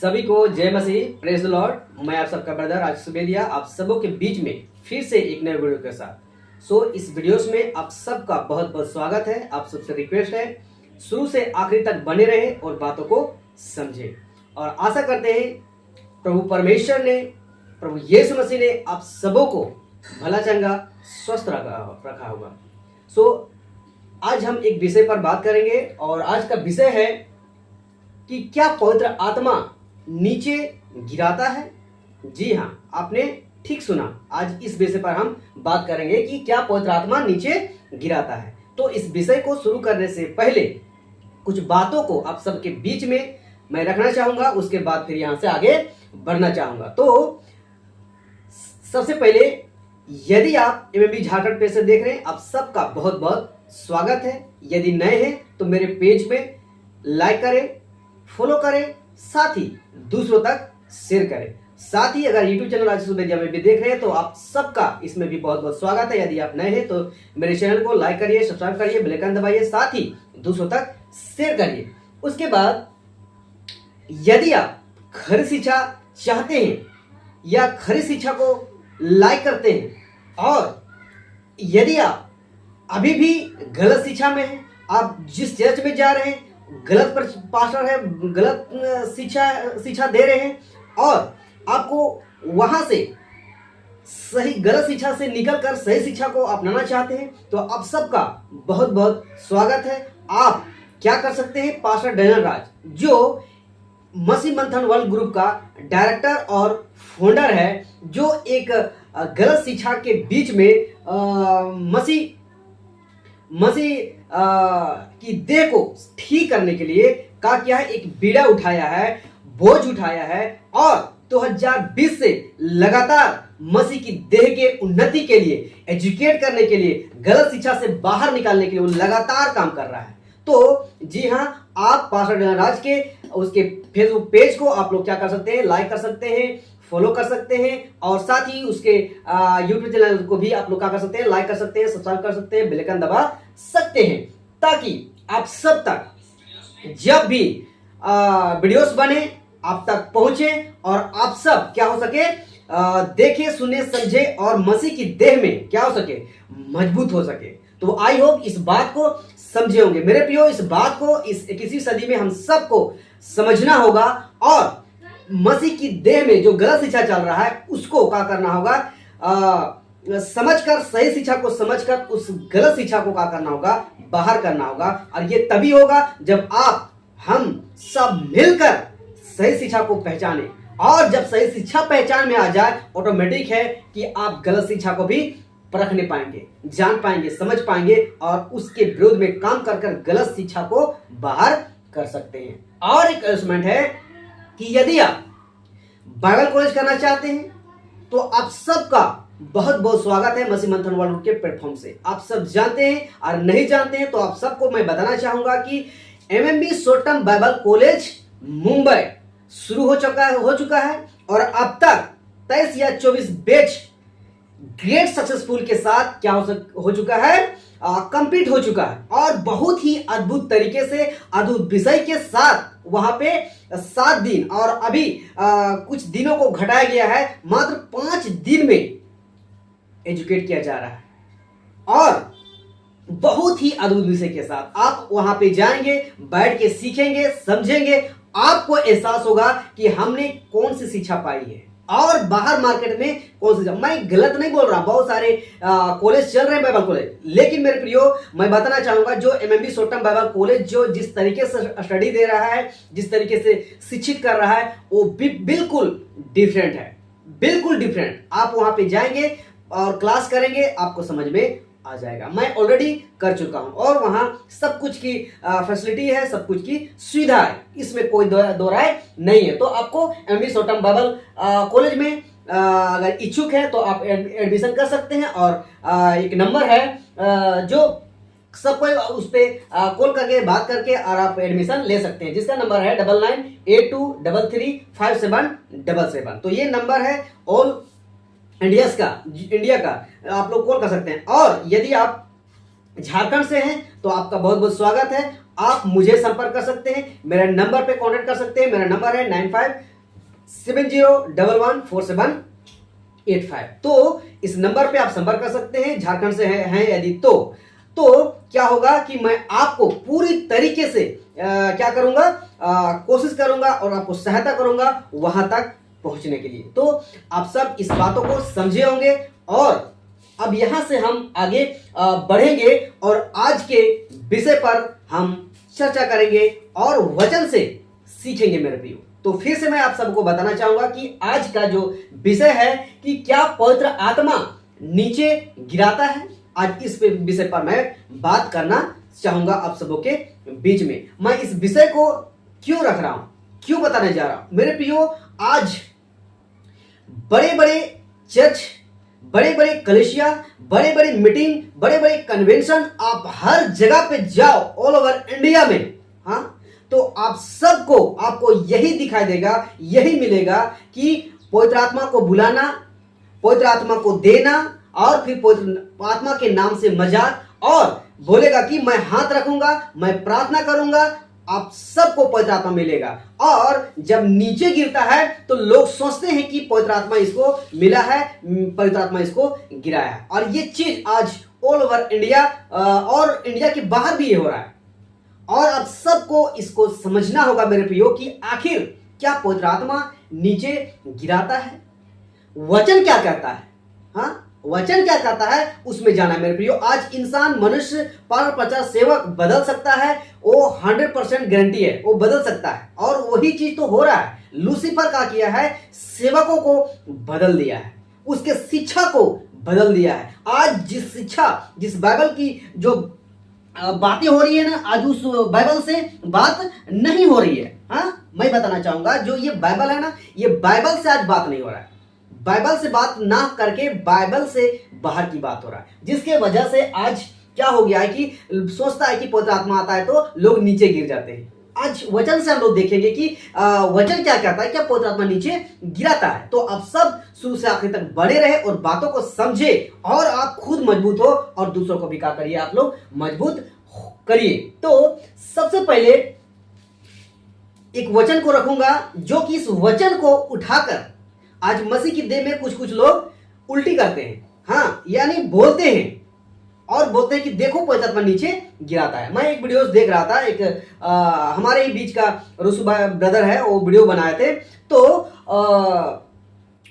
सभी को जय मसीह, प्रेज द लॉर्ड। मैं आप सबका ब्रदर आशीष सुबेदिया आप सबों के बीच में फिर से एक नए वीडियो के साथ। इस वीडियोस में आप सबका बहुत बहुत स्वागत है। आप सबसे रिक्वेस्ट है शुरू से आखिरी तक बने रहे और बातों को समझे। और आशा करते हैं प्रभु परमेश्वर ने, प्रभु यीशु मसीह ने आप सबों को भला चंगा स्वस्थ रखा होगा। आज हम एक विषय पर बात करेंगे और आज का विषय है कि क्या पवित्र आत्मा नीचे गिराता है। जी हाँ, आपने ठीक सुना। आज इस विषय पर हम बात करेंगे कि क्या पवित्र आत्मा नीचे गिराता है। तो इस विषय को शुरू करने से पहले कुछ बातों को आप सबके बीच में मैं रखना चाहूंगा, उसके बाद फिर यहां से आगे बढ़ना चाहूंगा। तो सबसे पहले यदि आप एमएमबी झारखंड पेज से देख रहे हैं, आप सबका बहुत बहुत स्वागत है। यदि नए हैं तो मेरे पेज पे लाइक करें, फॉलो करें, साथ ही दूसरों तक शेयर करें। साथ ही अगर यूट्यूब चैनल आशीष सुबेदिया में भी देख रहे हैं तो आप सबका इसमें भी बहुत बहुत स्वागत है। यदि आप नए हैं तो मेरे चैनल को लाइक करिए, सब्सक्राइब करिए, बेल आइकन दबाइए, साथ ही दूसरों तक शेयर करिए। उसके बाद यदि आप खरी शिक्षा चाहते हैं या खरी शिक्षा को लाइक करते हैं और यदि आप अभी भी गलत शिक्षा में हैं, आप जिस चर्च में जा रहे हैं गलत पास्टर है, गलत शिक्षा दे रहे हैं और आपको वहां से सही गलत शिक्षा से निकलकर सही शिक्षा को अपनाना चाहते हैं तो आप सबका बहुत बहुत स्वागत है। आप क्या कर सकते हैं, पास्टर डैनियल राज जो मसीह मंथन वर्ल्ड ग्रुप का डायरेक्टर और फाउंडर है, जो एक गलत शिक्षा के बीच में मसीह की देह को ठीक करने के लिए क्या है, एक बीड़ा उठाया है, बोझ उठाया है और 2020 से लगातार मसीह की देह के उन्नति के लिए, एजुकेट करने के लिए, गलत शिक्षा से बाहर निकालने के लिए वो लगातार काम कर रहा है। तो जी हाँ, आप पास्टर डैनियल राज के उसके फेसबुक पेज को आप लोग क्या कर सकते हैं, लाइक कर सकते हैं, फॉलो कर सकते हैं और साथ ही उसके यूट्यूब चैनल को भी आप लोग क्या कर सकते हैं, लाइक कर सकते हैं, सब्सक्राइब कर सकते हैं, बेल आइकन दबा सकते हैं ताकि आप सब तक जब भी वीडियोस बने आप तक पहुंचे और आप सब क्या हो सके, देखे, सुने, समझे और मसीह की देह में क्या हो सके, मजबूत हो सके। तो आई होप इस बात को समझे होंगे मेरे प्रियो। इस बात को इस 21वीं सदी में हम सबको समझना होगा और मसीह की देह में जो गलत शिक्षा चल रहा है उसको क्या करना होगा, समझकर, सही शिक्षा को समझकर उस गलत शिक्षा को क्या करना होगा, बाहर करना होगा। और ये तभी होगा जब हम सब मिलकर सही शिक्षा को पहचाने। और जब सही शिक्षा पहचान में आ जाए, ऑटोमेटिक है कि आप गलत शिक्षा को भी परखने पाएंगे, जान पाएंगे, समझ पाएंगे और उसके विरोध में काम कर गलत शिक्षा को बाहर कर सकते हैं। और एक अनाउंसमेंट है कि यदि आप बाइबल कॉलेज करना चाहते हैं तो आप सबका बहुत बहुत स्वागत है मसीह मंथन वर्ल्ड के प्लेटफॉर्म से। आप सब जानते हैं और नहीं जानते हैं तो आप सबको मैं बताना चाहूंगा कि MMB short term Bible college Mumbai शुरू हो चुका है और अब तक 23 या 24 बैच ग्रेट सक्सेसफुल के साथ क्या हो चुका है, कंप्लीट हो चुका है और बहुत ही अद्भुत तरीके से, अद्भुत विषय के साथ वहां पे 7 दिन और अभी कुछ दिनों को घटाया गया है, मात्र 5 दिन में एजुकेट किया जा रहा है और बहुत ही अद्भुत विषय के साथ आप वहां पे जाएंगे, बैठ के सीखेंगे, समझेंगे, आपको एहसास होगा कि हमने कौन सी शिक्षा पाई है और बाहर मार्केट में कौन सी। मैं गलत नहीं बोल रहा, बहुत सारे कॉलेज चल रहे हैं बाइबल कॉलेज, लेकिन मेरे प्रियो मैं बताना चाहूंगा जो MMB short term Bible college जो जिस तरीके से स्टडी दे रहा है, जिस तरीके से शिक्षित कर रहा है वो बिल्कुल डिफरेंट है, बिल्कुल डिफरेंट। आप वहां पे जाएंगे और क्लास करेंगे, आपको समझ में आ जाएगा। मैं ऑलरेडी कर चुका हूं और वहां सब कुछ की फैसिलिटी है, सब कुछ की सुविधा है, इसमें कोई दो राय नहीं है। तो आपको MMB short term Bible college में अगर इच्छुक है तो आप एडमिशन कर सकते हैं और एक नंबर है जो सबको उस पर कॉल करके बात करके और आप एडमिशन ले सकते हैं, जिसका नंबर है 9982335777। तो ये नंबर है ऑल इंडिया का आप लोग कॉल कर सकते हैं। और यदि आप झारखंड से हैं तो आपका बहुत बहुत स्वागत है। आप मुझे संपर्क कर सकते हैं, मेरे नंबर पे कांटेक्ट कर सकते हैं। मेरा नंबर है 9570114785। तो इस नंबर पे आप संपर्क कर सकते हैं, झारखंड से हैं यदि तो क्या होगा कि मैं आपको पूरी तरीके से क्या करूंगा, कोशिश करूंगा और आपको सहायता करूंगा वहां तक पहुंचने के लिए। तो आप सब इस बातों को समझे होंगे और अब यहां से हम आगे बढ़ेंगे और आज के विषय पर हम चर्चा करेंगे और वचन से सीखेंगे मेरे प्रियो। तो फिर से मैं आप सबको बताना चाहूंगा कि आज का जो विषय है कि क्या पवित्र आत्मा नीचे गिराता है। आज इस विषय पर मैं बात करना चाहूंगा आप सबों के बीच में। मैं इस विषय को क्यों रख रहा हूं, क्यों बताने जा रहा हूं मेरे प्रियो। आज बड़े बड़े चर्च, बड़े बड़े कलीसिया, बड़े बड़े मीटिंग, बड़े बड़े कन्वेंशन, आप हर जगह पे जाओ ऑल ओवर इंडिया में, हाँ, तो आप सबको आपको यही दिखाई देगा, यही मिलेगा कि पवित्र आत्मा को बुलाना, पवित्र आत्मा को देना और फिर पवित्र आत्मा के नाम से मजाक, और बोलेगा कि मैं हाथ रखूंगा, मैं प्रार्थना करूंगा, आप सबको पवित्र आत्मा मिलेगा। और जब नीचे गिरता है तो लोग सोचते हैं कि पवित्र आत्मा इसको मिला है, पवित्र आत्मा इसको गिराया है। और ये चीज आज ऑल ओवर इंडिया और इंडिया के बाहर भी ये हो रहा है। और आप सबको इसको समझना होगा मेरे प्रियो कि आखिर क्या पवित्र आत्मा नीचे गिराता है, वचन क्या कहता है, हाँ, वचन क्या कहता है उसमें जाना मेरे प्रियो। आज इंसान, मनुष्य, पार प्रचार सेवक बदल सकता है, वो 100% गारंटी है, वो बदल सकता है। और वही चीज तो हो रहा है। लूसीफर क्या किया है, सेवकों को बदल दिया है, उसके शिक्षा को बदल दिया है। आज जिस शिक्षा, जिस बाइबल की जो बातें हो रही है ना, आज उस बाइबल से बात नहीं हो रही है। हाँ, मैं बताना चाहूंगा जो ये बाइबल है ना, ये बाइबल से आज बात नहीं हो रहा है। बाइबल से बात ना करके बाइबल से बाहर की बात हो रहा है, जिसके वजह से आज क्या हो गया है कि सोचता है कि पवित्र आत्मा आता है तो लोग नीचे गिर जाते हैं। आज वचन से हम लोग देखेंगे कि वचन क्या कहता है, क्या पवित्र आत्मा नीचे गिराता है। तो आप सब शुरू से आखिर तक बने रहे और बातों को समझे और आप खुद मजबूत हो और दूसरों को भी क्या करिए, आप लोग मजबूत करिए। तो सबसे पहले एक वचन को रखूंगा जो कि इस वचन को उठाकर आज मसीह की देह में कुछ कुछ लोग उल्टी करते हैं, हाँ, यानी बोलते हैं और बोलते हैं कि देखो पवित्र आत्मा नीचे गिराता है। मैं एक वीडियो देख रहा था, एक हमारे ही बीच का रुसु ब्रदर है, वो वीडियो बनाए थे। तो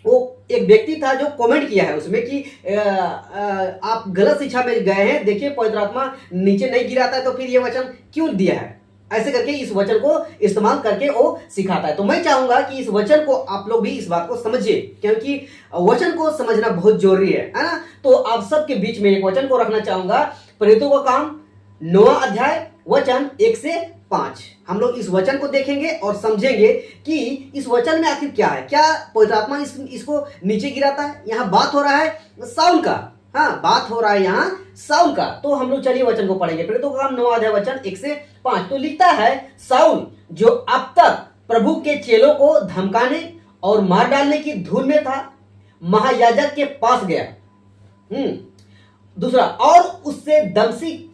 वो एक व्यक्ति था जो कमेंट किया है उसमें कि आप गलत शिक्षा में गए हैं, देखिए पवित्र आत्मा नीचे नहीं गिराता है तो फिर ये वचन क्यों दिया है, ऐसे करके इस वचन को इस्तेमाल करके वो सिखाता है। तो मैं चाहूंगा कि इस वचन को आप लोग भी इस बात को समझिए, क्योंकि वचन को समझना बहुत जरूरी है ना। तो आप सबके बीच में एक वचन को रखना चाहूंगा, प्रेरितों का काम 9वां अध्याय वचन 1 से 5। हम लोग इस वचन को देखेंगे और समझेंगे कि इस वचन में आखिर क्या है, क्या पवित्र आत्मा इसको नीचे गिराता है। यहाँ बात हो रहा है साउल का, हाँ, बात हो रहा है यहाँ साउल का। तो हम लोग चलिए वचन को पढ़ेंगे। प्रेरितों का काम 9वां अध्याय वचन 1 से 5। तो लिखता है, साउल जो अब तक प्रभु के चेलों को धमकाने और मार डालने की धुन में था, महायाजक के पास गया। दूसरा, और उससे दमश्क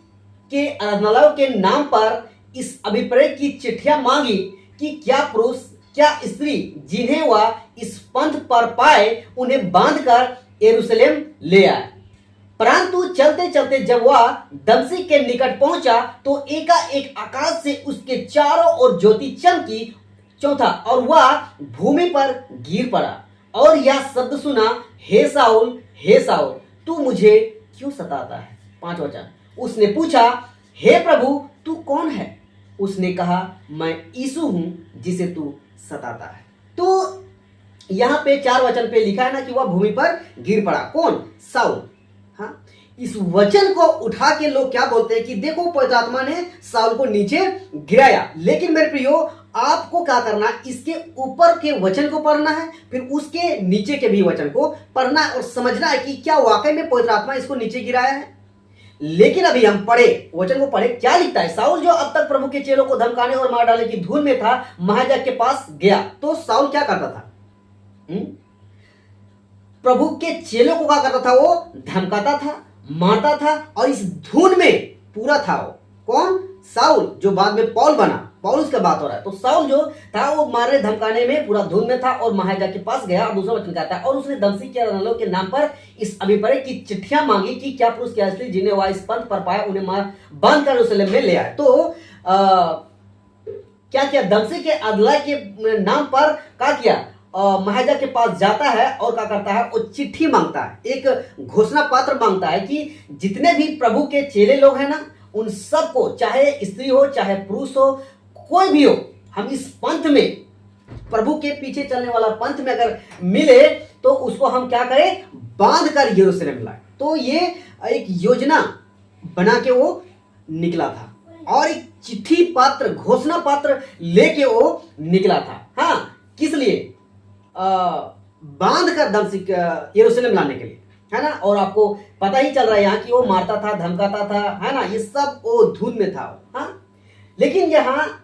के आराधनालयों के नाम पर इस अभिप्राय की चिट्ठियां मांगी कि क्या पुरुष, क्या स्त्री जिन्हें वह इस पंथ पर पाए उन्हें बांधकर यरूशलेम ले आए। परंतु चलते चलते जब वह दमश्क के निकट पहुंचा तो एकाएक आकाश से उसके चारों ओर ज्योति चमकी। चौथा, और वह भूमि पर गिर पड़ा और यह शब्द सुना, हे साउल, हे साउल, तू मुझे क्यों सताता है। 5 वचन, उसने पूछा, हे प्रभु तू कौन है। उसने कहा, मैं यीशु हूं जिसे तू सताता है। तो यहां पे 4 वचन पे लिखा है ना कि वह भूमि पर गिर पड़ा। कौन? साउल। हाँ, इस वचन को उठा के लोग क्या बोलते हैं कि देखो पवित्र आत्मा ने साउल को नीचे गिराया। लेकिन मेरे प्रियो, आपको क्या करना, इसके ऊपर के वचन को पढ़ना है, फिर उसके नीचे के भी वचन को पढ़ना है और समझना है कि क्या वाकई में पवित्र आत्मा इसको नीचे गिराया है। लेकिन अभी हम पढ़े, वचन को पढ़े, क्या लिखता है। साउल जो अब तक प्रभु के चेलों को धमकाने और मार डालने की धुन में था, महायाजक के पास गया। तो साउल क्या करता था? प्रभु के चेलों को क्या करता था? वो धमकाता था, मारता था और इस धुन में पूरा था। वो कौन? साउल, जो बाद में पौल बना। पौलुस का बात हो रहा है। तो साउल जो था वो मारने धमकाने में पूरा धुन में था और महायाजक के पास गया और दूसरा वचन कहता है, और उसने दमश्क के रनलों के नाम पर इस अभिप्राय की चिट्ठियां मांगी कि क्या पुरुष क्या स्त्री जिन्हें वह इस पंथ पर पाया उन्हें मार बांध कर यरूशलेम में ले आए। तो क्या किया? दमश्क के अदला के नाम पर क्या किया? महाराजा के पास जाता है और क्या करता है? वो चिट्ठी मांगता है, एक घोषणा पत्र मांगता है कि जितने भी प्रभु के चेले लोग हैं ना, उन सबको, चाहे स्त्री हो चाहे पुरुष हो, कोई भी हो, हम इस पंथ में, प्रभु के पीछे चलने वाला पंथ में अगर मिले तो उसको हम क्या करें? बांध कर यरूशलेम लाए। तो ये एक योजना बना के वो निकला था और एक चिट्ठी पात्र, घोषणा पत्र लेके वो निकला था। हाँ, किस लिए? बांध कर दमश्क यरूशलेम लाने के लिए, है ना। और आपको पता ही चल रहा है यहाँ कि वो मारता था, धमकाता था, है ना, ये सब वो धुन में था। हाँ, लेकिन यहाँ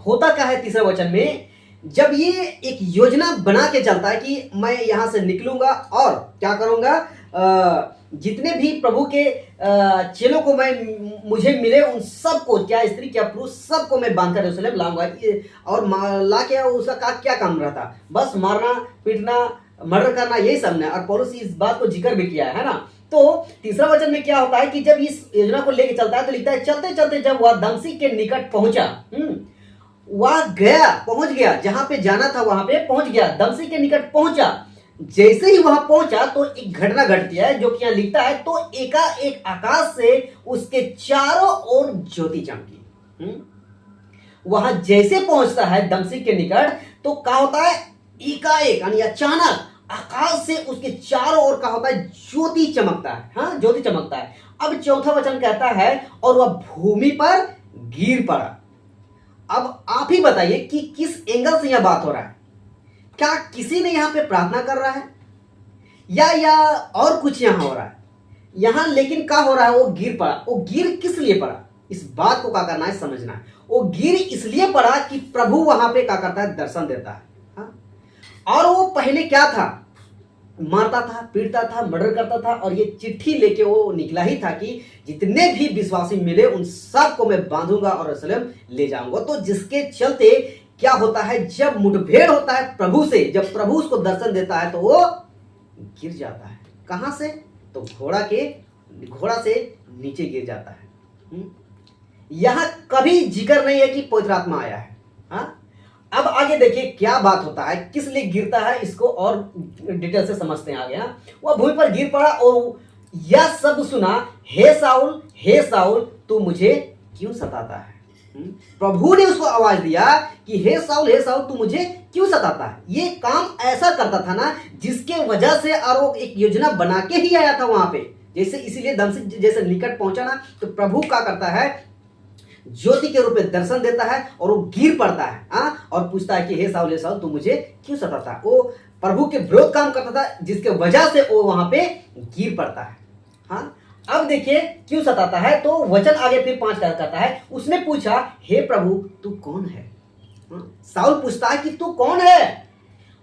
होता क्या है तीसरे वचन में, जब ये एक योजना बना के चलता है कि मैं यहां से निकलूंगा और क्या करूंगा, जितने भी प्रभु के चेलों को मैं मुझे मिले उन सबको, क्या स्त्री क्या पुरुष, सबको मैं बांधकर यरूशलेम लाऊंगा। और ला के उसका क्या काम रहता? बस मारना, पीटना, मर्डर करना, यही सब ने। और पौलुस इस बात को जिक्र भी किया है ना। तो तीसरा वचन में क्या होता है कि जब इस योजना को लेके चलता है तो लिखता है, चलते चलते जब वह दमश्क के निकट पहुंचा, वह पहुंच गया, जहां पे जाना था वहां पे पहुंच गया, दमश्क के निकट पहुंचा। जैसे ही वहां पहुंचा तो एक घटना घटती है जो कि यहां लिखता है, तो एकाएक आकाश से उसके चारों ओर ज्योति चमकी। वहां जैसे पहुंचता है दमश्क के निकट तो क्या होता है? एकाएक यानी अचानक आकाश से उसके चारों ओर क्या होता है? ज्योति चमकता है। हाँ, ज्योति चमकता है। अब चौथा वचन कहता है, और वह भूमि पर गिर पड़ा। अब आप ही बताइए कि किस एंगल से यह बात हो रहा है? क्या किसी ने यहां पे प्रार्थना कर रहा है या और कुछ यहां हो रहा है? यहां लेकिन क्या हो रहा है? वो गिर पड़ा। वो गिर किस लिए पड़ा? इस बात को क्या करना है? समझना है। वो गिर इसलिए पड़ा कि प्रभु वहां पे क्या करता है? दर्शन देता है। हाँ? और वो पहले क्या था? मारता था, पीटता था, मर्डर करता था, और ये चिट्ठी लेके वो निकला ही था कि जितने भी विश्वासी मिले उन सबको मैं बांधूंगा और यरूशलेम ले जाऊंगा। तो जिसके चलते क्या होता है? जब मुठभेड़ होता है प्रभु से, जब प्रभु उसको दर्शन देता है तो वो गिर जाता है। कहां से? तो घोड़ा से नीचे गिर जाता है। यहां कभी जिक्र नहीं है कि पवित्र आत्मा आया है। हाँ, अब आगे देखिए क्या बात होता है, किस लिए गिरता है, इसको और डिटेल से समझते हैं आगे। वह भूमि पर गिर पड़ा और यह शब्द सुना, हे साउल तू मुझे क्यों सताता है? प्रभु ने उसको आवाज दिया कि हे साउल तू मुझे क्यों सताता है। ये काम ऐसा करता था ना जिसके वजह से और वो एक योजना बना के ही आया था वहां पे। जैसे इसीलिए दमश्क जैसे निकट पहुंचा ना, तो प्रभु क्या करता है? ज्योति के रूप में दर्शन देता है और वो गिर पड़ता है और पूछता है कि हे साउल तू मुझे क्यों सताता है। वो प्रभु के विरोध काम करता था जिसके वजह से वो वहां पे गिर पड़ता है। हाँ, अब देखिए क्यों सताता है। तो वचन आगे फिर 5 कहता है, उसने पूछा, हे प्रभु तू कौन है? साउल पूछता है कि तू कौन है?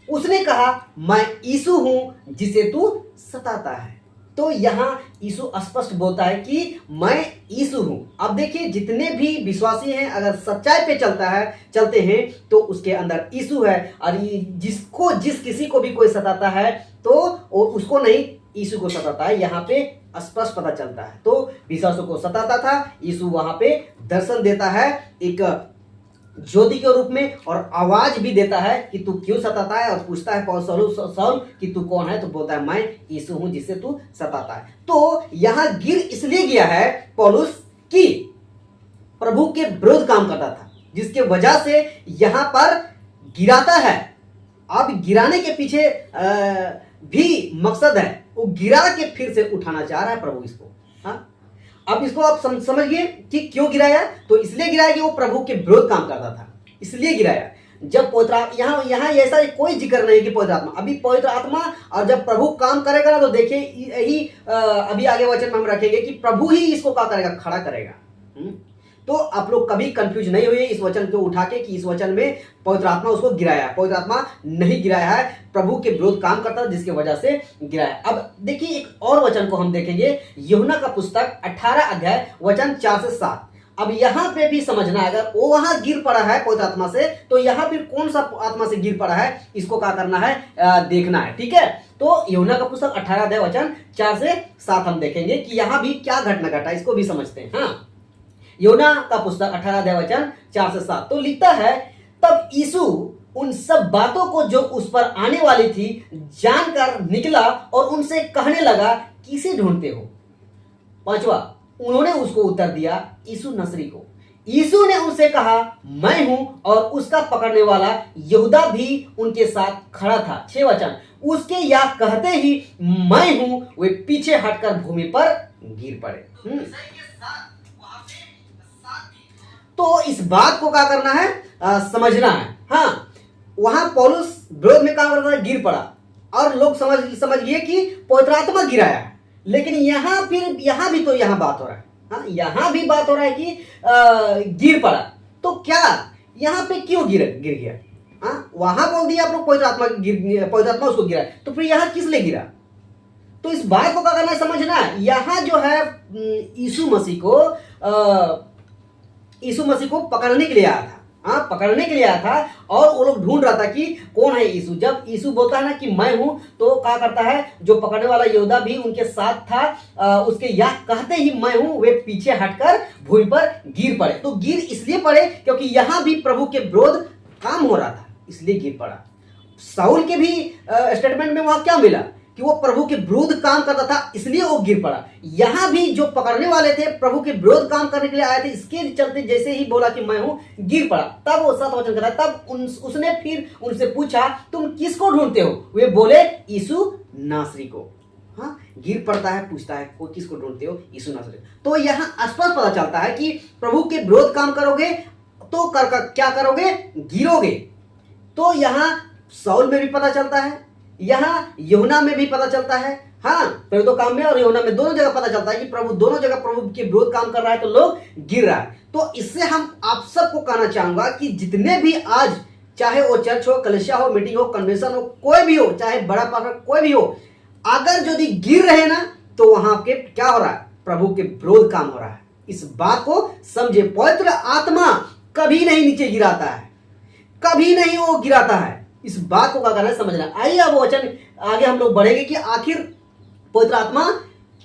उसने कहा, मैं यीशु हूं जिसे तू सताता है। तो यहां यीशु स्पष्ट बोलता है कि मैं यीशु हूं। अब देखिए जितने भी विश्वासी हैं अगर सच्चाई पे चलते हैं तो उसके अंदर यीशु है। और जिस किसी को भी कोई सताता है तो उसको नहीं, यीशु को सताता है। यहाँ पे स्पष्ट पता चलता है। तो विश्वासों को सताता था, यीशु वहां पे दर्शन देता है एक ज्योति के रूप में और आवाज भी देता है कि तू क्यों सताता है। और पूछता है साउल कि तू कौन है? तो बोलता है मैं यीशु हूं जिससे तू सताता है। तो यहां गिर इसलिए गया है पौलुस कि प्रभु के विरोध काम करता था, जिसके वजह से यहां पर गिराता है। अब गिराने के पीछे भी मकसद है, वो गिरा के फिर से उठाना चाह रहा है प्रभु इसको। हाँ, अब इसको आप समझिए कि क्यों गिराया। तो इसलिए गिराया कि वो प्रभु के विरोध काम करता था, इसलिए गिराया। जब पवित्र यहाँ ऐसा कोई जिक्र नहीं कि पवित्र आत्मा, अभी पवित्र आत्मा और जब प्रभु काम करेगा ना तो देखिए यही अभी आगे वचन में हम रखेंगे कि प्रभु ही इसको क्या करेगा? खड़ा करेगा। तो आप लोग कभी कंफ्यूज नहीं हुए इस वचन को उठा के कि इस वचन में पवित्र आत्मा उसको गिराया है। पवित्र आत्मा नहीं गिराया है, प्रभु के विरोध काम करता है जिसकी वजह से गिराया। अब देखिए एक और वचन को हम देखेंगे, यूहन्ना का पुस्तक 18 अध्याय वचन 4 से 7। अब यहाँ पे भी समझना है, अगर वो वहां गिर पड़ा है पवित्र आत्मा से, तो यहाँ फिर कौन सा आत्मा से गिर पड़ा है, इसको क्या करना है, देखना है। ठीक है, तो यूहन्ना का पुस्तक 18 अध्याय वचन 4 से 7 हम देखेंगे कि यहाँ भी क्या घटना घटा, इसको भी समझते हैं। हाँ, यूहन्ना का पुस्तक 18 अध्याय वचन 4 से 7 तो लिखता है, तब यीशु उन सब बातों को जो उस पर आने वाली थी जानकर निकला और उनसे कहने लगा, किसे ढूंढते हो? 5वां, उन्होंने उसको उत्तर दिया, यीशु नसरी को। यीशु ने उनसे कहा, मैं हूं, और उसका पकड़ने वाला यहूदा भी उनके साथ खड़ा था। 6 वचन, उसके यह कहते ही मैं हूं, वे पीछे हटकर भूमि पर गिर पड़े। तो इस बात को क्या करना है, समझना है। हाँ, वहां पौलुस विरोध में काम करता है, गिर पड़ा, और लोग समझ लिए कि पवित्र आत्मा गिराया है। लेकिन यहाँ भी तो यहाँ बात हो रहा है। हाँ, यहाँ भी बात हो रहा है कि गिर पड़ा, तो क्या यहाँ पे क्यों गिर गया? हाँ, वहां बोल दिया आप लोग पवित्र आत्मा उसको गिरा, तो फिर यहाँ किस लिए गिरा? तो इस बात को क्या करना है, समझना है। यहाँ जो है यीशु मसीह को पकड़ने के लिए आया था। हाँ, पकड़ने के लिए आया था, और वो लोग ढूंढ रहा था कि कौन है यीशु। जब यीशु बोलता है ना कि मैं हूं, तो क्या करता है, जो पकड़ने वाला यहूदा भी उनके साथ था, उसके यह कहते ही मैं हूं, वे पीछे हटकर भूमि पर गिर पड़े। तो गिर इसलिए पड़े क्योंकि यहां भी प्रभु के विरोध काम हो रहा था, इसलिए गिर पड़ा। साउल के भी स्टेटमेंट में वहां क्या मिला कि वो प्रभु के विरोध काम करता था, इसलिए वो गिर पड़ा। यहां भी जो पकड़ने वाले थे प्रभु के विरोध काम करने के लिए आए थे, इसके चलते जैसे ही बोला कि मैं हूं, गिर पड़ा। तब वो 7 वचन कहता है, तब उसने फिर उनसे पूछा, तुम किसको ढूंढते हो? वे बोले, यीशु नासरी को। हाँ, गिर पड़ता है, पूछता है वो किसको ढूंढते हो? यीशु नासरी। तो यहाँ स्पष्ट पता चलता है कि प्रभु के विरोध काम करोगे तो क्या करोगे? गिरोगे। तो यहाँ साउल में भी पता चलता है, यहाँ यूहन्ना में भी पता चलता है। हाँ, प्रेरितों काम में और यूहन्ना में दोनों जगह पता चलता है कि दोनों जगह प्रभु के विरोध काम कर रहा है तो लोग गिर रहा है। तो इससे हम आप सबको कहना चाहूंगा कि जितने भी आज, चाहे वो चर्च हो, कलीसिया हो, मीटिंग हो, कन्वेंशन हो, कोई भी हो, चाहे बड़ा पास्टर कोई भी हो, अगर यदि गिर रहे ना, तो वहां के क्या हो रहा है? प्रभु के विरोध काम हो रहा है। इस बात को समझे। पवित्र आत्मा कभी नहीं नीचे गिराता है, कभी नहीं वो गिराता है। इस बात को क्या करना है, समझना। आइए अब वचन आगे हम लोग बढ़ेंगे कि आखिर पवित्र आत्मा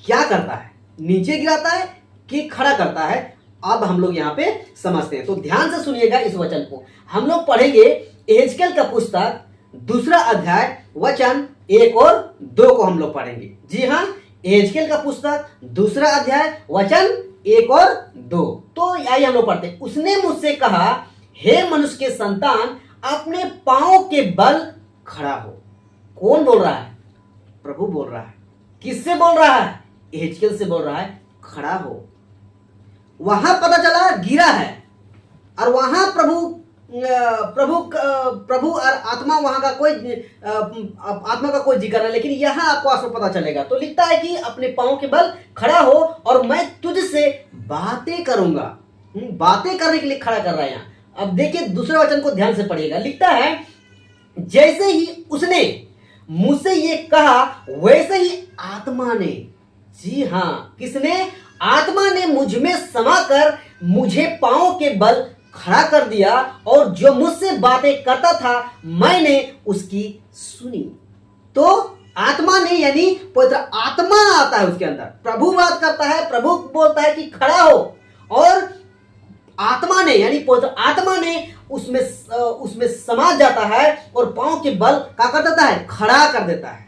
क्या करता है, नीचे गिराता है कि खड़ा करता है। अब हम लोग यहाँ पे समझते हैं, तो ध्यान से सुनिएगा इस वचन को। हम लोग पढ़ेंगे एहेजकेल का पुस्तक 2 अध्याय वचन 1 और 2 को हम लोग पढ़ेंगे। जी हाँ, एहेजकेल का पुस्तक 2 अध्याय वचन 1 और 2। तो आइए हम लोग पढ़ते हैं। उसने मुझसे कहा, हे मनुष्य के संतान, अपने पांव के बल खड़ा हो। कौन बोल रहा है? प्रभु बोल रहा है। किससे बोल रहा है? एहेजकेल से बोल रहा है, खड़ा हो। वहां पता चला गिरा है, और वहां प्रभु और आत्मा, वहां का कोई आत्मा का कोई जिक्र नहीं, लेकिन यहां आपको आंसू पता चलेगा। तो लिखता है कि अपने पांव के बल खड़ा हो और मैं तुझसे बातें करूंगा। बातें करने के लिए खड़ा कर रहा है यहाँ। अब देखिए दूसरे वचन को ध्यान से पढ़िएगा। लिखता है, जैसे ही उसने मुझसे ये कहा, वैसे ही आत्मा ने, जी हाँ, किसने? आत्मा ने मुझ में समाकर मुझे पांव के बल खड़ा कर दिया, और जो मुझसे बातें करता था मैंने उसकी सुनी। तो आत्मा ने, यानी पवित्र आत्मा आता है उसके अंदर, प्रभु बात करता है, प्रभु बोलता है कि खड़ा हो, और आत्मा ने, यानी पवित्र आत्मा ने उसमें समा जाता है और पांव के बल क्या कर देता है? खड़ा कर देता है।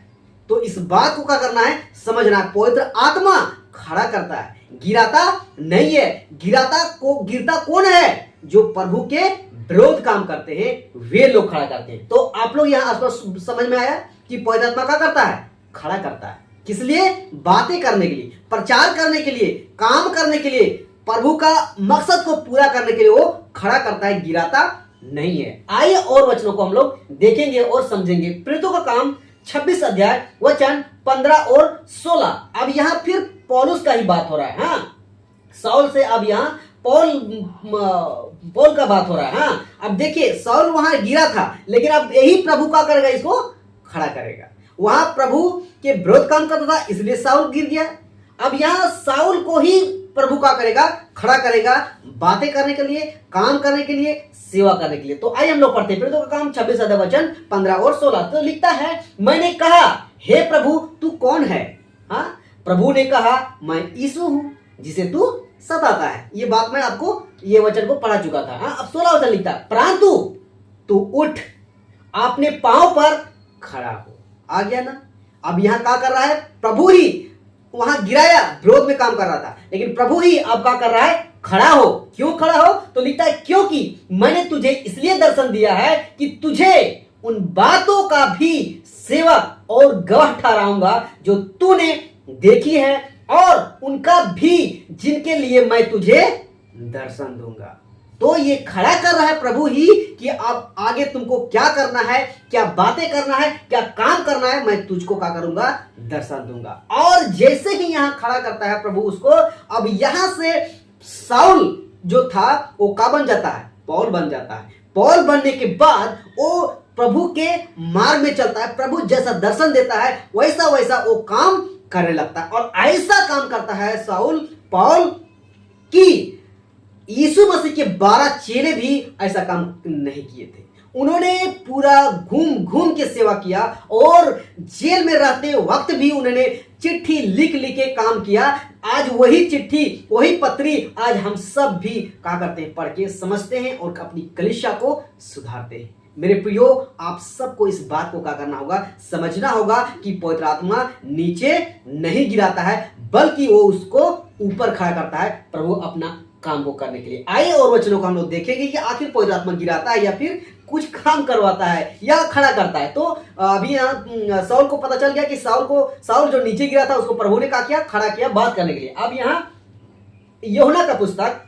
तो इस बात को क्या करना है, समझना। पवित्र आत्मा खड़ा करता है, गिराता नहीं है। गिरता कौन है? जो प्रभु के विरोध काम करते हैं, वे लोग खड़ा करते हैं। तो आप लोग यहाँ आसपास समझ में आया कि पवित्र आत्मा क्या करता है? खड़ा करता है। किस लिए? बातें करने के लिए, प्रचार करने के लिए, काम करने के लिए, प्रभु का मकसद को पूरा करने के लिए वो खड़ा करता है, गिराता नहीं है। आइए और वचनों को हम लोग देखेंगे और समझेंगे। प्रेरितों का काम 26 अध्याय वचन 15 और 16। अब यहाँ फिर पौलुस का ही बात हो रहा है। हाँ, साउल से अब यहाँ पौल पौल का बात हो रहा है। हाँ, अब देखिए साउल वहां गिरा था, लेकिन अब यही प्रभु क्या करेगा, इसको खड़ा करेगा। वहां प्रभु के विरोध काम करता था, इसलिए साउल गिर गया। अब यहाँ साउल को ही प्रभु क्या करेगा, खड़ा करेगा, बातें करने के लिए, काम करने के लिए, सेवा करने के लिए। तो आइए हम लोग पढ़ते हैं प्रेरितों का काम 26 अध्याय वचन 15 और 16। तो लिखता है, मैंने कहा हे प्रभु तू कौन है? हाँ, प्रभु ने कहा मैं यीशु हूं जिसे तू सताता है। ये बात मैं आपको ये वचन को पढ़ा चुका था। हाँ, अब 16 वचन लिखता है, परंतु तू उठ अपने पांव पर खड़ा हो। आ गया ना। अब यहां क्या कर रहा है, प्रभु ही वहां गिराया, विरोध में काम कर रहा था, लेकिन प्रभु ही अब क्या कर रहा है, खड़ा हो। क्यों खड़ा हो? तो लिखता है, क्योंकि मैंने तुझे इसलिए दर्शन दिया है कि तुझे उन बातों का भी सेवक और गवाह ठहराऊंगा जो तूने देखी है, और उनका भी जिनके लिए मैं तुझे दर्शन दूंगा। तो ये खड़ा कर रहा है प्रभु ही कि अब आगे तुमको क्या करना है, क्या बातें करना है, क्या काम करना है, मैं तुझको क्या करूंगा, दर्शन दूंगा। और जैसे ही यहां खड़ा करता है प्रभु उसको, अब यहां से साउल जो था वो क्या बन जाता है, पौल बन जाता है। पौल बनने के बाद वो प्रभु के मार्ग में चलता है, प्रभु जैसा दर्शन देता है वैसा वैसा वो काम करने लगता है। और ऐसा काम करता है साउल पौल कि यीशु मसीह के 12 चेले भी ऐसा काम नहीं किए थे। उन्होंने पूरा घूम घूम के सेवा किया, और जेल में रहते वक्त भी उन्होंने चिट्ठी लिख लिख के काम किया। आज वही चिट्ठी, वही पत्री आज हम सब भी क्या करते हैं, पढ़ के समझते हैं और अपनी कलीसिया को सुधारते हैं। मेरे प्रियो, आप सबको इस बात को क्या करना होगा, समझना होगा कि पवित्र आत्मा नीचे नहीं गिराता है, बल्कि वो उसको ऊपर खड़ा करता है प्रभु अपना काम को करने के लिए। आइए और वचनों को हम लोग देखेंगे कि आखिर पवित्र आत्मा गिराता है या फिर कुछ काम करवाता है या खड़ा करता है। तो अभी यहाँ साउल को पता चल गया कि साउल जो नीचे गिरा था उसको प्रभु ने क्या किया, खड़ा किया बात करने के लिए। अब यहाँ यूहन्ना का पुस्तक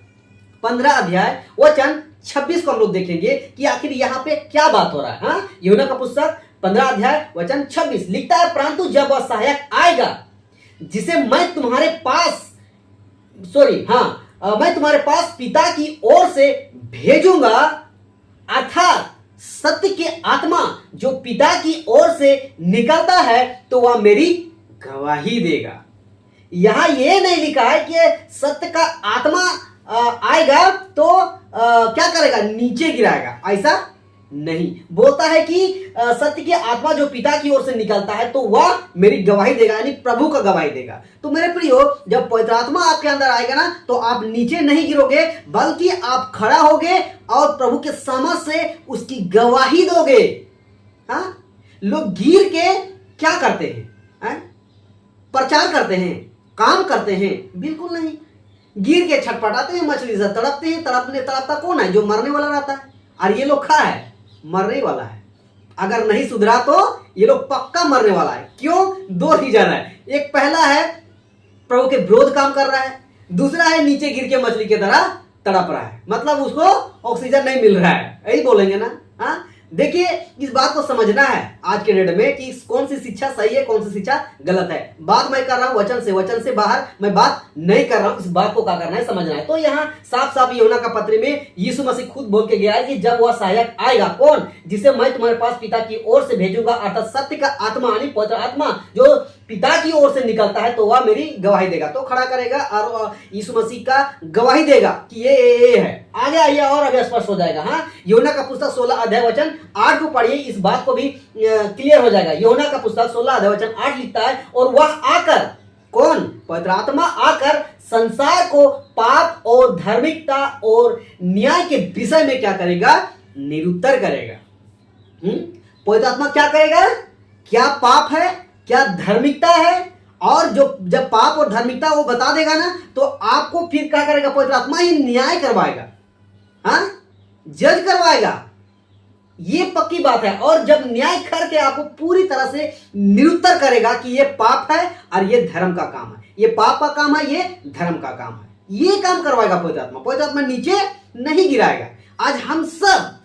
15 अध्याय वचन 26 को हम लोग देखेंगे कि आखिर यहाँ पे क्या बात हो रहा है। हाँ, यूहन्ना का पुस्तक 15 अध्याय वचन 26 लिखता है, परंतु जब वह सहायक आएगा जिसे मैं तुम्हारे पास पिता की ओर से भेजूंगा, अर्थात सत्य के आत्मा जो पिता की ओर से निकलता है, तो वह मेरी गवाही देगा। यहां यह नहीं लिखा है कि सत्य का आत्मा आएगा तो क्या करेगा, नीचे गिराएगा, ऐसा नहीं बोलता है कि सत्य की आत्मा जो पिता की ओर से निकलता है तो वह मेरी गवाही देगा, यानी प्रभु का गवाही देगा। तो मेरे प्रियो, जब पवित्र आत्मा आपके अंदर आएगा ना, तो आप नीचे नहीं गिरोगे, बल्कि आप खड़ा होगे और प्रभु के समक्ष से उसकी गवाही दोगे। हाँ, लोग गिर के क्या करते हैं, प्रचार करते हैं, काम करते हैं? बिल्कुल नहीं। गिर के छटपटाते हैं, मछली से तड़पते हैं। तड़पता कौन है? जो मरने वाला रहता है। और ये लोग खा है, मरने वाला है। अगर नहीं सुधरा तो ये लोग पक्का मरने वाला है। क्यों? 2 रीजन है। एक पहला है प्रभु के विरोध काम कर रहा है, दूसरा है नीचे गिर के मछली की तरह तड़प रहा है, मतलब उसको ऑक्सीजन नहीं मिल रहा है। यही बोलेंगे ना। हाँ, देखिए इस बात को समझना है आज के डेट में कि कौन सी शिक्षा सही है, कौन सी शिक्षा गलत है। बात मैं कर रहा हूं वचन से बाहर मैं बात नहीं कर रहा हूं। इस बात को क्या करना है, समझना है। तो यहाँ साफ साफ यूहन्ना का पत्र में यीशु मसीह खुद बोल के गया है कि जब वह सहायक आएगा, कौन? जिसे मैं तुम्हारे पास पिता की ओर से भेजूंगा, अर्थात सत्य का आत्मा यानी पवित्र आत्मा जो पिता की ओर से निकलता है, तो वह मेरी गवाही देगा। तो खड़ा करेगा और यीशु मसीह का गवाही देगा कि ये है। आगे आइए और आगे स्पष्ट हो जाएगा। हाँ, यूहन्ना का पुस्तक 16 अध्याय वचन 8 को पढ़िए, इस बात को भी क्लियर हो जाएगा। यूहन्ना का पुस्तक 16 अध्याय वचन 8 लिखता है, और वह आकर, कौन? पवित्र आत्मा आकर संसार को पाप और धार्मिकता और न्याय के विषय में क्या करेगा? निरुत्तर करेगा। पवित्र आत्मा क्या करेगा? क्या पाप है, क्या धार्मिकता है, और जो जब पाप और धार्मिकता वो बता देगा ना, तो आपको फिर क्या करेगा? पवित्र आत्मा ही न्याय करवाएगा। हाँ, जज करवाएगा। ये पक्की बात है। और जब न्याय करके आपको पूरी तरह से निरुत्तर करेगा कि ये पाप है और ये धर्म का काम है, ये पाप का काम है, ये धर्म का काम है, ये काम करवाएगा पवित्र आत्मा। पवित्र आत्मा नीचे नहीं गिराएगा। आज हम सब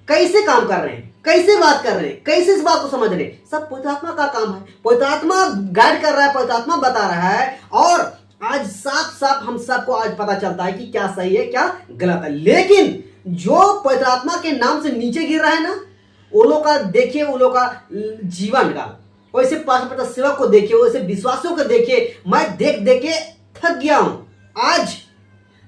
कैसे काम कर रहे हैं, कैसे बात कर रहे हैं, कैसे इस बात को समझ रहे हैं? सब पवित्र आत्मा का काम है। पवित्र आत्मा गाइड कर रहा है, पवित्र आत्मा बता रहा है। और आज साफ साफ हम सबको आज पता चलता है कि क्या सही है क्या गलत है। लेकिन जो पवित्र आत्मा के नाम से नीचे गिर रहा है ना, वो लोग का देखिए, वो लोग का जीवन का, वैसे पास्टर सेवक को देखिए, वैसे विश्वासियों को देखिए, मैं देख देख के थक गया हूं। आज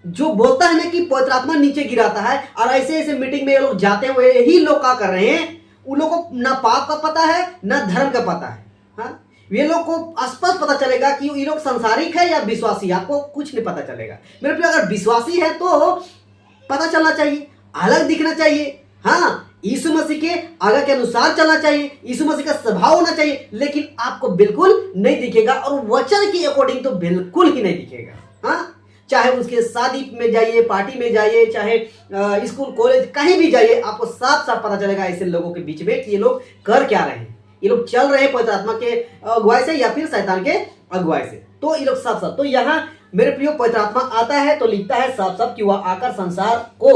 जो बोलता है ना कि पवित्र आत्मा नीचे गिराता है, और ऐसे ऐसे मीटिंग में ये लोग जाते हैं, वही लोग क्या कर रहे हैं, उन लोगों को ना पाप का पता है ना धर्म का पता है। हाँ, ये लोग को स्पष्ट पता चलेगा कि ये लोग सांसारिक है या विश्वासी, आपको कुछ नहीं पता चलेगा। मेरे प्रिय, अगर विश्वासी है तो पता चलना चाहिए, अलग दिखना चाहिए। हाँ, यीशु मसीह के आज्ञा के अनुसार चलना चाहिए, यीशु मसीह का स्वभाव होना चाहिए, लेकिन आपको बिल्कुल नहीं दिखेगा, और वचन के अकॉर्डिंग तो बिल्कुल ही नहीं दिखेगा। हाँ, चाहे उसके शादी में जाइए, पार्टी में जाइए, चाहे स्कूल कॉलेज कहीं भी जाइए, आपको साफ साफ पता चलेगा ऐसे लोगों के बीच में कि ये लोग कर क्या रहे हैं। ये लोग चल रहे हैं पवित्र आत्मा के अगुवाई से या फिर शैतान के अगुवाई से। तो ये लोग साफ साफ, तो यहाँ मेरे प्रियो पवित्र आत्मा आता है तो लिखता है साफ साफ कि वह आकर संसार को,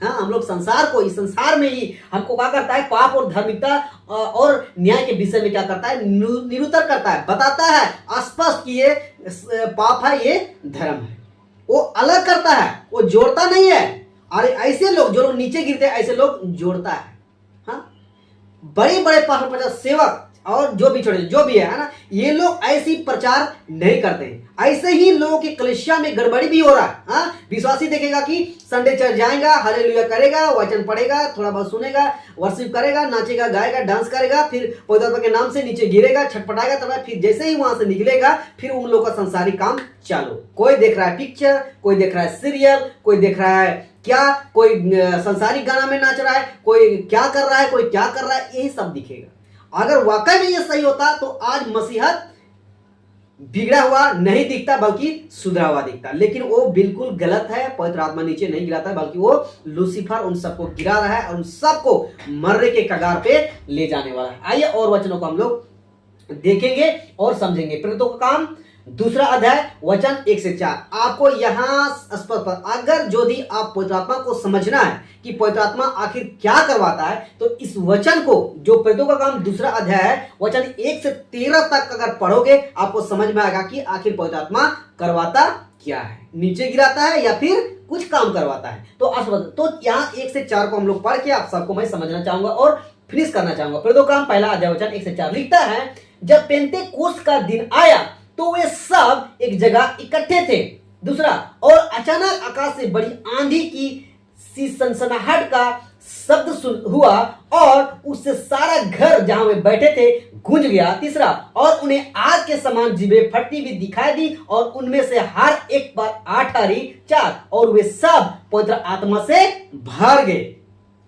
हाँ, हम लोग संसार को, इस संसार में ही हमको क्या करता है, पाप और धार्मिकता और न्याय के विषय में क्या करता है, निरुत्तर करता है, बताता है स्पष्ट कि ये पाप है, ये धर्म है। वो अलग करता है, वो जोड़ता नहीं है। अरे ऐसे लोग, जो लोग नीचे गिरते हैं, ऐसे लोग जोड़ता है। हाँ, बड़े बड़े पास्टर सेवक और जो भी छोटे जो भी है ना, ये लोग ऐसी प्रचार नहीं करते हैं। ऐसे ही लोगों की कलीसिया में गड़बड़ी भी हो रहा है। हाँ, विश्वासी देखेगा कि संडे चर्च जाएगा, हालेलुया करेगा, वचन पढ़ेगा, थोड़ा बहुत सुनेगा, वर्शिप करेगा, नाचेगा, गाएगा, डांस करेगा, फिर पवित्र आत्मा के नाम से नीचे गिरेगा, छटपटाएगा, तब फिर जैसे ही वहां से निकलेगा, फिर उन लोगों का संसारिक काम चालू। कोई देख रहा है पिक्चर, कोई देख रहा है सीरियल, कोई देख रहा है क्या, कोई संसारिक गाना में नाच रहा है, कोई क्या कर रहा है, कोई क्या कर रहा है, यही सब दिखेगा। अगर वाकई में ये सही होता तो आज मसीहत बिगड़ा हुआ नहीं दिखता, बल्कि सुधरा हुआ दिखता। लेकिन वो बिल्कुल गलत है। पवित्र आत्मा नीचे नहीं गिराता है, बल्कि वो लूसीफर उन सबको गिरा रहा है और उन सबको मरने के कगार पे ले जाने वाला है। आइए और वचनों को हम लोग देखेंगे और समझेंगे। प्रेरितों का काम 2 अध्याय वचन 1 से 4। आपको यहाँ स्पष्ट, अगर यदि आप पवित्र आत्मा को समझना है कि पवित्र आत्मा आखिर क्या करवाता है, तो इस वचन को, जो प्रेरितों का काम 2 अध्याय है वचन 1 से 13 तक अगर पढ़ोगे, आपको समझ में आएगा कि आखिर पवित्र आत्मा करवाता क्या है, नीचे गिराता है या फिर कुछ काम करवाता है। तो यहाँ 1 से 4 को हम लोग पढ़ के आप सबको मैं समझना चाहूंगा और फिनिश करना चाहूंगा। प्रेरितों का काम 1 अध्याय वचन 1 से 4 लिखता है, जब पेंतेकोस्त का दिन आया तो वे सब एक जगह इकट्ठे थे। 2, और अचानक आकाश से बड़ी आंधी की सी सनसनाहट का शब्द हुआ और उससे सारा घर जहां वे बैठे थे गूंज गया। 3, और उन्हें आग के समान जीभें फटती हुई दिखाई दी और उनमें से हर एक पर 8 आरी। 4, और वे सब पवित्र आत्मा से भर गए।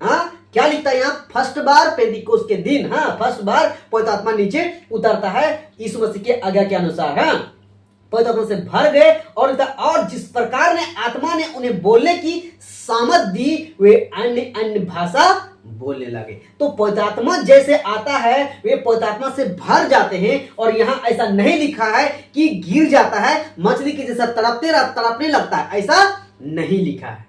हाँ, क्या लिखता है यहाँ, फर्स्ट बार पेंतिकोस्त के दिन, हाँ, फर्स्ट बार पवित्र आत्मा नीचे उतरता है यीशु मसीह के आज्ञा के अनुसार। हाँ, पवित्र आत्मा से भर गए और जिस प्रकार ने आत्मा ने उन्हें बोलने की सामर्थ दी, वे अन्य अन्य भाषा बोलने लगे। तो पवित्र आत्मा जैसे आता है, वे पवित्र आत्मा से भर जाते हैं। और यहाँ ऐसा नहीं लिखा है कि गिर जाता है, मछली के जैसा तड़पने लगता है, ऐसा नहीं लिखा है।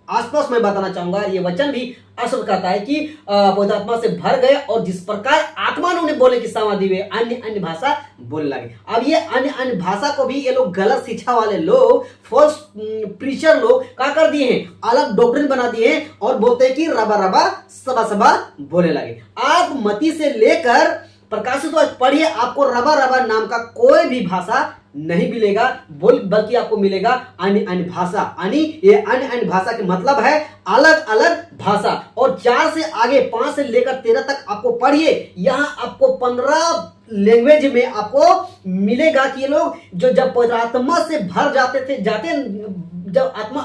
आसपास मैं बताना चाहूंगा, ये वचन भी असर करता है कि पवित्र आत्मा से भर गए और जिस प्रकार आत्मा ने उन्हें बोले कि सामर्थ्य वे अन्य अन्य भाषा बोलने लगे। अब ये अन्य अन्य भाषा को भी ये लोग गलत शिक्षा वाले लोग, फॉल्स प्रीचर लोग क्या कर दिए हैं, अलग डॉक्ट्रिन बना दिए हैं और बोलते हैं कि रबा रबा सबा सबा बोलने लगे। आप मती से लेकर प्रकाशित पढ़िए, आपको रबा रबा नाम का कोई भी भाषा नहीं मिलेगा, बल्कि आपको मिलेगा अन्य अन्य भाषा। यानी ये अन्य अन्य भाषा के मतलब है अलग अलग भाषा। और 4 से आगे 5 से लेकर 13 तक आपको पढ़िए, यहाँ आपको 15 लैंग्वेज में आपको मिलेगा कि ये लोग जो जब पवित्र आत्मा से भर जब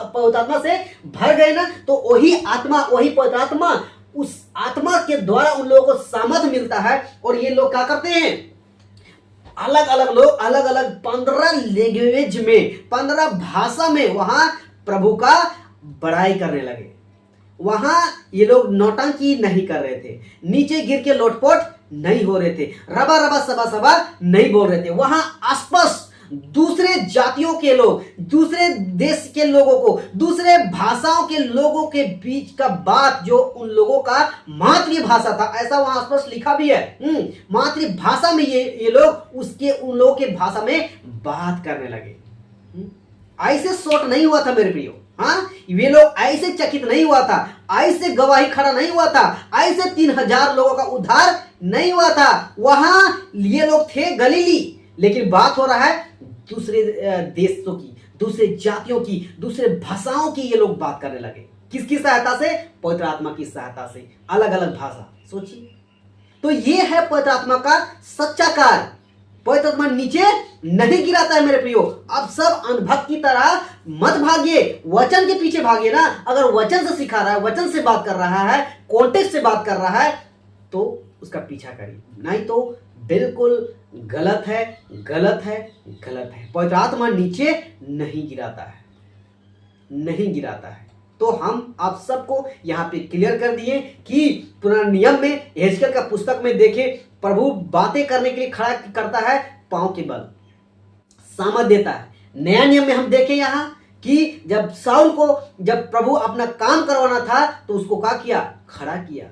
पवित्र आत्मा से भर गए ना, तो वही आत्मा, वही पवित्र आत्मा, उस आत्मा के द्वारा उन लोगों को सामर्थ मिलता है। और ये लोग क्या करते हैं, अलग अलग लोग अलग अलग 15 लैंग्वेज में, 15 भाषा में वहां प्रभु का बड़ाई करने लगे। वहां ये लोग नौटंकी नहीं कर रहे थे, नीचे गिर के लोटपोट नहीं हो रहे थे, रबा रबा सबा सबा नहीं बोल रहे थे। वहां आसपास दूसरे जातियों के लोग, दूसरे देश के लोगों को, दूसरे भाषाओं के लोगों के बीच का बात, जो उन लोगों का मातृभाषा था, ऐसा वहां आसपास लिखा भी है। मातृभाषा में ये लोग उन लोगों के भाषा में बात करने लगे। ऐसे शॉर्ट नहीं हुआ था मेरे प्रियो। हाँ, ये लोग ऐसे चकित नहीं हुआ था, ऐसे गवाही खड़ा नहीं हुआ था, ऐसे 3000 लोगों का उद्धार नहीं हुआ था। वहां ये लोग थे गलीली, लेकिन बात हो रहा है दूसरे देशों की, दूसरे जातियों की, दूसरे भाषाओं की। ये लोग बात करने लगे किसकी सहायता से? पवित्र आत्मा की सहायता से, अलग अलग भाषा। सोचिए, तो ये है पवित्र आत्मा का सच्चा कार्य। पवित्र आत्मा नीचे नहीं गिराता है मेरे प्रियो। आप सब अनभक्त की तरह मत भागिए, वचन के पीछे भागिए ना। अगर वचन से सिखा रहा है, वचन से बात कर रहा है, कॉन्टेक्स्ट से बात कर रहा है, तो उसका पीछा करिए, नहीं तो बिल्कुल गलत है, गलत है, गलत है। पवित्र आत्मा नीचे नहीं गिराता है, नहीं गिराता है। तो हम आप सबको यहाँ पे क्लियर कर दिए कि पुराने नियम में यहेजकेल का पुस्तक में देखे, प्रभु बातें करने के लिए खड़ा करता है पांव के बल, सामर्थ देता है। नया नियम में हम देखें यहाँ कि जब साउल को जब प्रभु अपना काम करवाना था तो उसको क्या किया? खड़ा किया।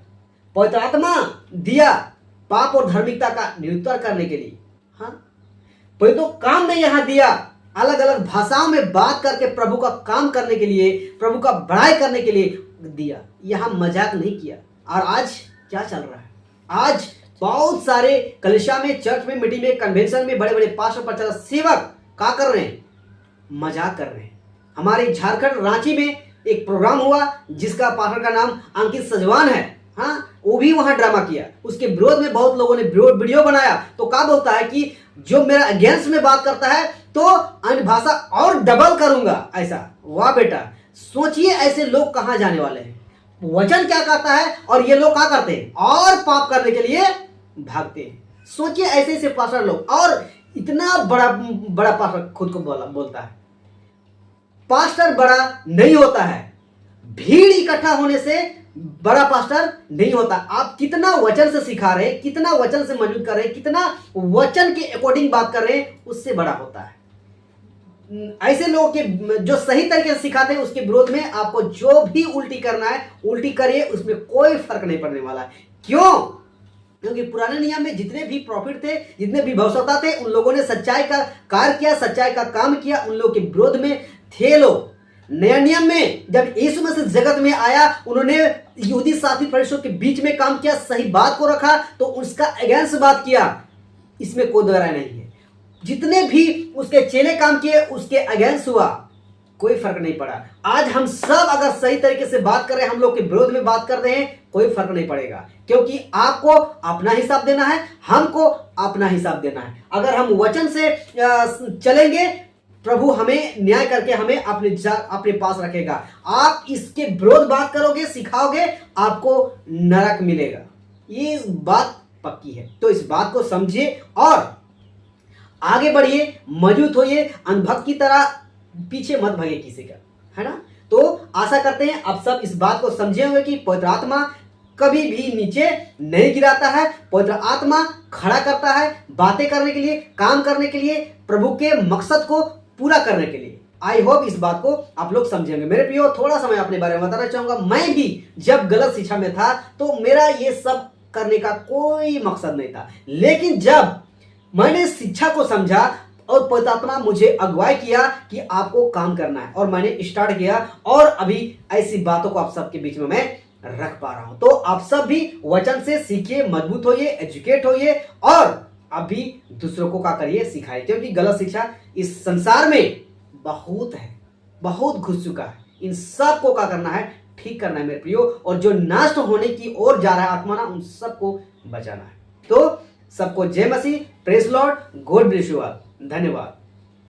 पवित्र आत्मा दिया पाप और धार्मिकता का निरुत्तर करने के लिए। हाँ, पवित्र काम में यहाँ दिया, अलग अलग भाषाओं में बात करके प्रभु का काम करने के लिए, प्रभु का बड़ाई करने के लिए दिया। यहाँ मजाक नहीं किया। और आज क्या चल रहा है? आज बहुत सारे कलीसिया में, चर्च में, मीटिंग में, कन्वेंशन में बड़े बड़े पास्टर, प्रचारक, सेवक क्या कर रहे हैं? मजाक कर रहे हैं। हमारे झारखंड रांची में एक प्रोग्राम हुआ जिसका पास्टर का नाम अंकित सजवान है। हाँ, वो भी वहां ड्रामा किया, उसके विरोध में बहुत लोगों ने वीडियो बनाया। तो क्या बोलता है कि जो मेरा अगेंस्ट में बात करता है तो अन्य भाषा और डबल करूंगा, ऐसा। वाह बेटा, सोचिए ऐसे लोग कहां जाने वाले हैं। वचन क्या कहता है और ये लोग क्या करते हैं? और पाप करने के लिए भागते हैं। सोचिए ऐसे ऐसे पास्टर लोग, और इतना बड़ा बड़ा पास्टर खुद को बोलता है। पास्टर बड़ा नहीं होता है, भीड़ इकट्ठा होने से बड़ा पास्टर नहीं होता। आप कितना वचन से सिखा रहे हैं, कितना वचन से मजबूत कर रहे हैं, कितना वचन के अकॉर्डिंग बात कर रहे हैं, उससे बड़ा होता है। ऐसे लोग के जो सही तरीके से सिखाते हैं उसके विरोध में आपको जो भी उल्टी करना है उल्टी करिए, उसमें कोई फर्क नहीं पड़ने वाला है। क्यों? क्योंकि पुराने नियम में जितने भी प्रॉफिट थे, जितने भी भविष्यवक्ता थे, उन लोगों ने सच्चाई का कार्य किया, सच्चाई का काम किया, उन लोगों के विरोध में थे लोग। नया नियम में जब यीशु मसीह जगत में आया, उन्होंने यहूदी शास्त्री फरीसियों के बीच में काम किया, सही बात को रखा, तो उसका अगेंस्ट बात किया, इसमें कोई दो राय नहीं है। जितने भी उसके चेले काम किए उसके अगेंस्ट हुआ, कोई फर्क नहीं पड़ा। आज हम सब अगर सही तरीके से बात कर रहे हैं, हम लोग के विरोध में बात कर रहे हैं, कोई फर्क नहीं पड़ेगा। क्योंकि आपको अपना हिसाब देना है, हमको अपना हिसाब देना है। अगर हम वचन से चलेंगे, प्रभु हमें न्याय करके हमें अपने पास रखेगा। आप इसके विरोध बात करोगे, सिखाओगे, आपको नरक मिलेगा। ये बात पक्की है। तो इस बात को समझिए और आगे बढ़िए, मजबूत होइए, अनभक्त की तरह पीछे मत भागे किसी का, है ना। तो आशा करते हैं आप सब इस बात को समझे होंगे कि पवित्र आत्मा कभी भी नीचे नहीं गिराता है। पवित्र आत्मा खड़ा करता है बातें करने के लिए, काम करने के लिए, प्रभु के मकसद को पूरा करने के लिए। आई होप इस बात को आप लोग समझेंगे। मेरे प्रियो, थोड़ा सा मैं अपने बारे में बताना चाहूंगा। मैं भी जब गलत शिक्षा में था तो मेरा ये सब करने का कोई मकसद नहीं था, लेकिन जब मैंने शिक्षा को समझा और पवित्र आत्मा मुझे अगुवाई किया कि आपको काम करना है, और मैंने स्टार्ट किया, और अभी ऐसी बातों को आप सबके बीच में मैं रख पा रहा हूं। तो आप सब भी वचन से सीखिए, मजबूत होइए, एजुकेट होइए, और अभी दूसरों को क्या करिए? सिखाइए। क्योंकि गलत शिक्षा इस संसार में बहुत है, बहुत घुस चुका है। इन सब को क्या करना है? ठीक करना है मेरे प्रियो। और जो नष्ट होने की ओर जा रहा है आत्मा ना, उन सबको बचाना है। तो सबको जय मसीह, praise Lord, God bless you all. धन्यवाद।